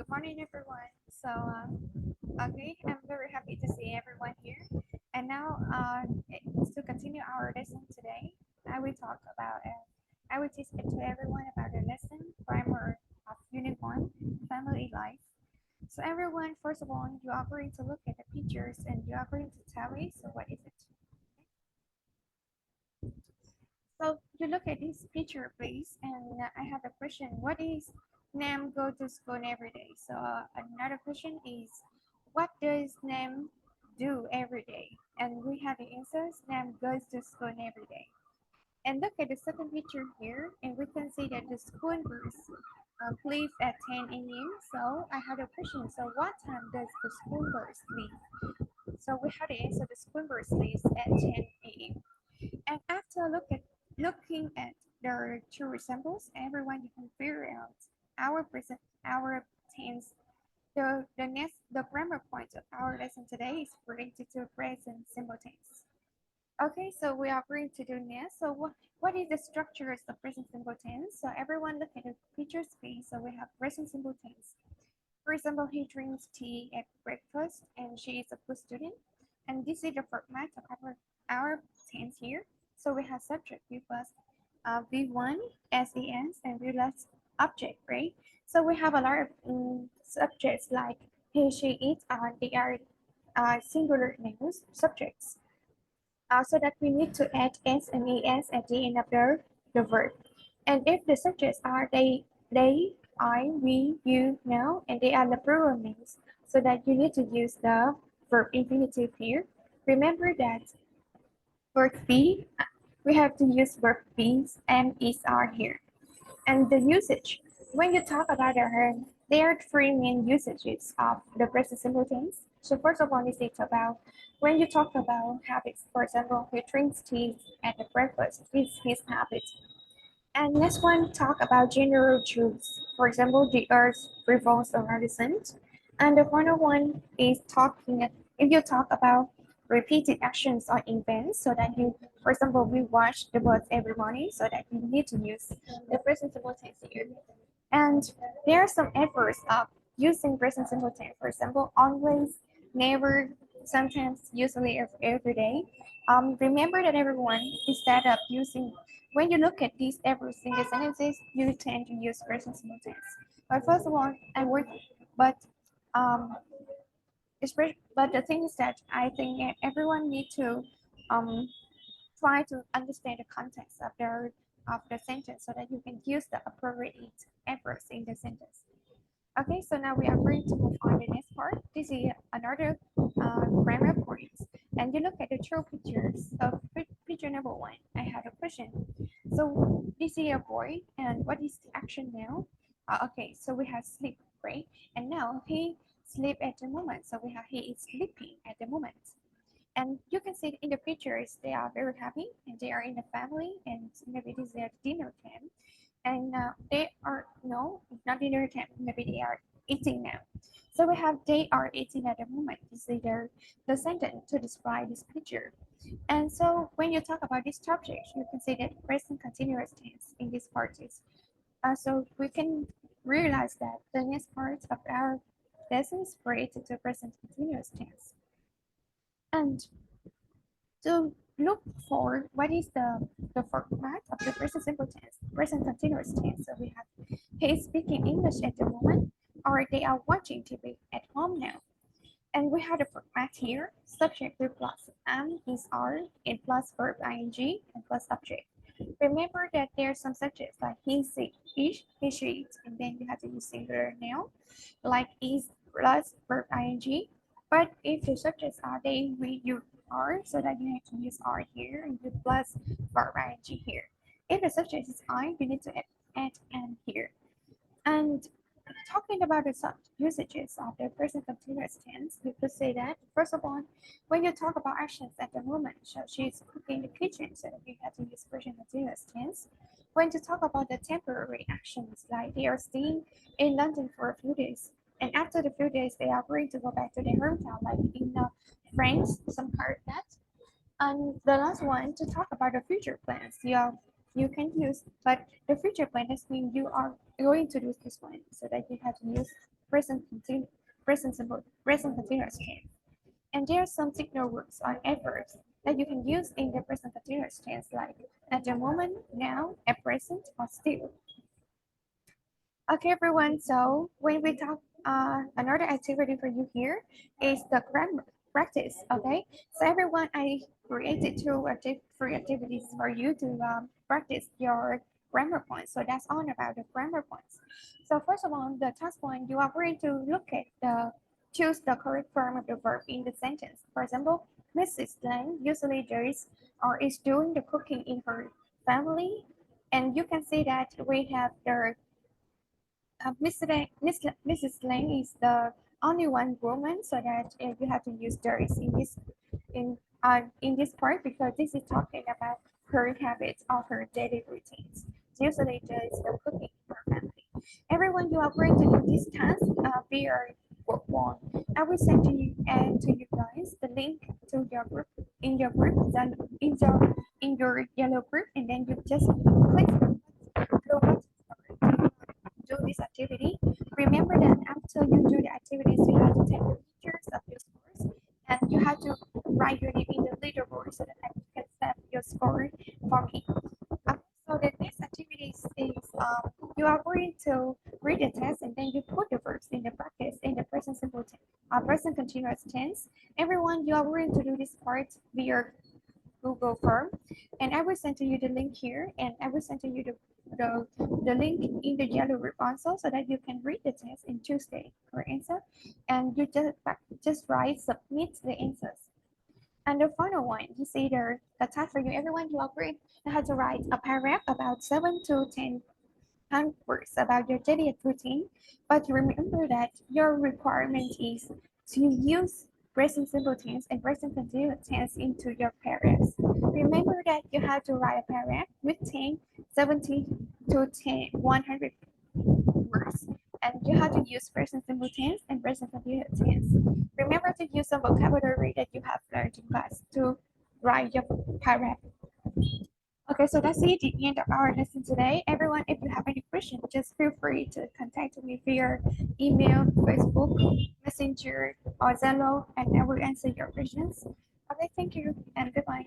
Good morning, everyone. Okay, I'm very happy to see everyone here. And now, to continue our lesson today, I will talk about, I will teach it to everyone about the lesson primer of Unit 1, Family Life. So, everyone, first of all, you are going to look at the pictures and you are going to tell me, so what is it? So, you look at this picture, please, and I have a question. What is Nam go to school every day? So another question is, what does Nam do every day? And we have the answers. Nam goes to school every day. And look at the second picture here, and we can see that the school bus leaves at 10 a.m. So I have a question. So what time does the school bus leave? So we have to answer the school bus leaves at 10 a.m. And after looking at the two resembles, everyone you can figure out our tense. The grammar point of our lesson today is related to present simple tense. Okay, so we are going to do next. So what is the structure of present simple tense? So everyone look at the picture space. So we have present simple tense. For example, he drinks tea at breakfast and she is a good student. And this is the format of our tense here. So we have subject V plus V1, SES, and V plus object, right? So we have a lot of subjects like he, she, it, they are singular names, subjects. So that we need to add S and ES at the end of the verb. And if the subjects are they, I, we, you, now, and they are the plural names, so that you need to use the verb infinitive here. Remember that verb be, we have to use verb be and is are here. And the usage, when you talk about the there are three main usages of the present simple tense. So first of all, it's about when you talk about habits. For example, he drinks tea at the breakfast. Is his habit. And next one, talk about general truths. For example, the earth revolves around the sun. And the final one is talking. If you talk about repeated actions or events, so that you, for example, we watch the birds every morning, so that you need to use the present simple tense here. And there are some efforts of using present simple tense. For example, always, never, sometimes, usually, every day. Remember that everyone, instead of using, when you look at these every single sentences, you tend to use present simple tense. But first of all, but um, but the thing is that I think everyone need to um, try to understand the context of the sentence so that you can use the appropriate efforts in the sentence. Okay, so now we are going to move on to the next part. This is another grammar point. And you look at the two pictures. So picture number one, I have a question. So this is a boy, and what is the action now? Okay, so we have sleep, right? And now he sleep at the moment. So we have he is sleeping at the moment. And you can see in the pictures, they are very happy and they are in the family and maybe this is their dinner time. And they are, no, not dinner time, maybe they are eating now. So we have they are eating at the moment. This is the sentence to describe this picture. And so when you talk about this subject, you can say that present continuous tense in this part is. So we can realize that the next part of our lesson is related to present continuous tense. And to look for what is the format of the present simple tense, present continuous tense. So we have he is speaking English at the moment, or they are watching TV at home now. And we have the format here, subject with plus am, is, are, and plus verb ing, and plus subject. Remember that there are some subjects like he, she, it, and then you have to use singular now, like is plus verb ing. But if the subjects are they, we, you, are, so that you have to use are here and you plus verb ing here. If the subject is I, you need to add am here. And talking about the usages of the present continuous tense, we could say that first of all, when you talk about actions at the moment, so she's cooking in the kitchen, so that you have to use present continuous tense. When to talk about the temporary actions, like they are staying in London for a few days, and after the few days, they are going to go back to their hometown, like in France, some part of that. And the last one to talk about the future plans. You can use, but the future plan is mean you are going to do this one, so that you have to use present continuous tense. And there are some signal words or adverbs that you can use in the present continuous tense, like at the moment, now, at present, or still. Okay, everyone. So when we talk, another activity for you here is the grammar practice. Okay, so everyone, I created three activities for you to practice your grammar points. So that's all about the grammar points. So first of all, the task one, you are going to look at choose the correct form of the verb in the sentence. For example, Mrs. Lang usually does or is doing the cooking in her family, and you can see that we have the Mrs. Lang is the only one woman, so that you have to use theirs in this part, because this is talking about her habits or her daily routines. Usually, does the cooking in her family. Everyone, you are going to do this task via work one. I will send to you guys the link to your group then in your yellow group, and then you just click the blue button do this activity. Remember that after you do the activities, you have to take the pictures of your scores, and you have to write your name in the leaderboard so that you can set your score for me. So the next activity is you are going to read the test, and then you put the verbs in the practice in the present simple tense, present continuous tense. Everyone, you are going to do this part via Google Form, and I will send to you the link here, and I will send to you the link in the yellow group also, so that you can read the test and choose the correct answer, and you just write submit the answers. And the final one is either the task for you. Everyone, you agree you have to write a paragraph about 7 to 10 words about your daily routine, but remember that your requirement is to use present simple tense and present continuous tense into your paragraphs. Remember that you have to write a paragraph with 70 to 100 words, and you have to use present simple tense and present continuous tense. Remember to use some vocabulary that you have learned in class to write your paragraph. Okay, so that's it, the end of our lesson today. Everyone, if you have any questions, just feel free to contact me via email, Facebook, Messenger, or Zello, and I will answer your questions. Okay, thank you, and goodbye.